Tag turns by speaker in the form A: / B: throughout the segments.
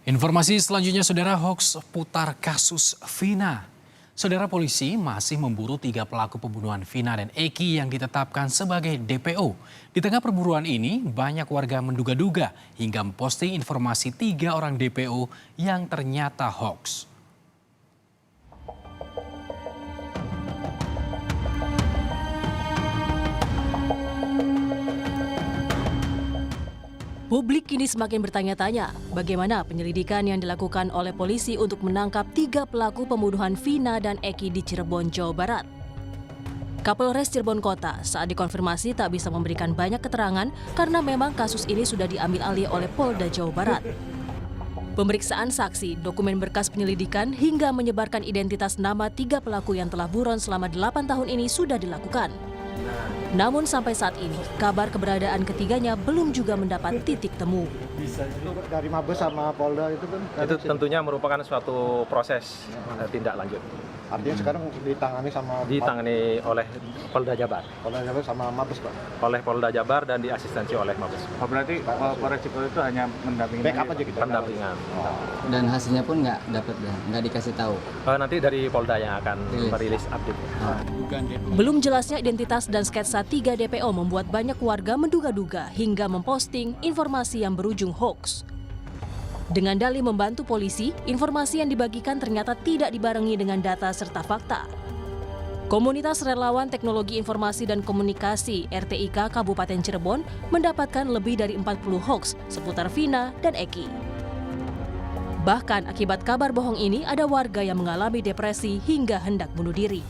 A: Informasi selanjutnya, saudara, hoax putar kasus Vina. Saudara, polisi masih memburu 3 pelaku pembunuhan Vina dan Eki yang ditetapkan sebagai DPO. Di tengah perburuan ini, banyak warga menduga-duga hingga memposting informasi 3 orang DPO yang ternyata hoax.
B: Publik kini semakin bertanya-tanya bagaimana penyelidikan yang dilakukan oleh polisi untuk menangkap 3 pelaku pembunuhan Vina dan Eki di Cirebon, Jawa Barat. Kapolres Cirebon Kota saat dikonfirmasi tak bisa memberikan banyak keterangan karena memang kasus ini sudah diambil alih oleh Polda Jawa Barat. Pemeriksaan saksi, dokumen berkas penyelidikan hingga menyebarkan identitas nama 3 pelaku yang telah buron selama 8 tahun ini sudah dilakukan. Namun sampai saat ini, kabar keberadaan ketiganya belum juga mendapat titik temu.
C: Dari Mabes sama Polda itu kan?
D: Itu tentunya merupakan suatu proses tindak lanjut.
C: Artinya sekarang
D: ditangani oleh Polda Jabar.
C: Polda Jabar sama Mabes, Pak?
D: Oleh Polda Jabar dan diasistensi oleh Mabes.
E: Oh, berarti Polres Cirebon itu hanya mendampingi
C: backup aja gitu?
D: Pendampingan.
F: Dan hasilnya pun nggak dikasih tahu.
D: Nanti dari Polda yang akan merilis update.
B: Belum jelasnya identitas dan sketsa 3 DPO membuat banyak warga menduga-duga hingga memposting informasi yang berujung hoax. Dengan dalih membantu polisi, informasi yang dibagikan ternyata tidak dibarengi dengan data serta fakta. Komunitas Relawan Teknologi Informasi dan Komunikasi RTIK Kabupaten Cirebon mendapatkan lebih dari 40 hoax seputar Vina dan Eki. Bahkan akibat kabar bohong ini ada warga yang mengalami depresi hingga hendak bunuh diri.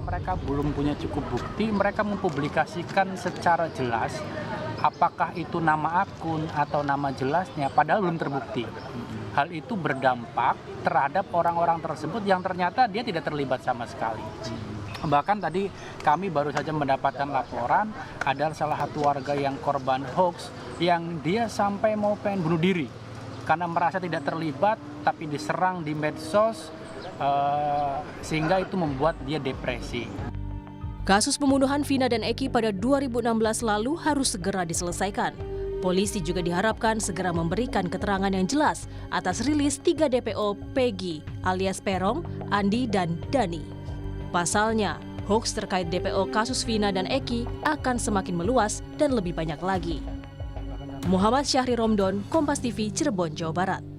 E: Mereka belum punya cukup bukti, mereka mempublikasikan secara jelas apakah itu nama akun atau nama jelasnya, padahal belum terbukti. Hal itu berdampak terhadap orang-orang tersebut yang ternyata dia tidak terlibat sama sekali. Bahkan tadi kami baru saja mendapatkan laporan ada salah satu warga yang korban hoax yang dia sampai mau pengen bunuh diri karena merasa tidak terlibat tapi diserang di medsos sehingga itu membuat dia depresi.
B: Kasus pembunuhan Vina dan Eki pada 2016 lalu harus segera diselesaikan. Polisi juga diharapkan segera memberikan keterangan yang jelas atas rilis 3 DPO Peggy alias Perong, Andi, dan Dani. Pasalnya, hoax terkait DPO kasus Vina dan Eki akan semakin meluas dan lebih banyak lagi. Muhammad Syahri Romdon, Kompas TV, Cirebon, Jawa Barat.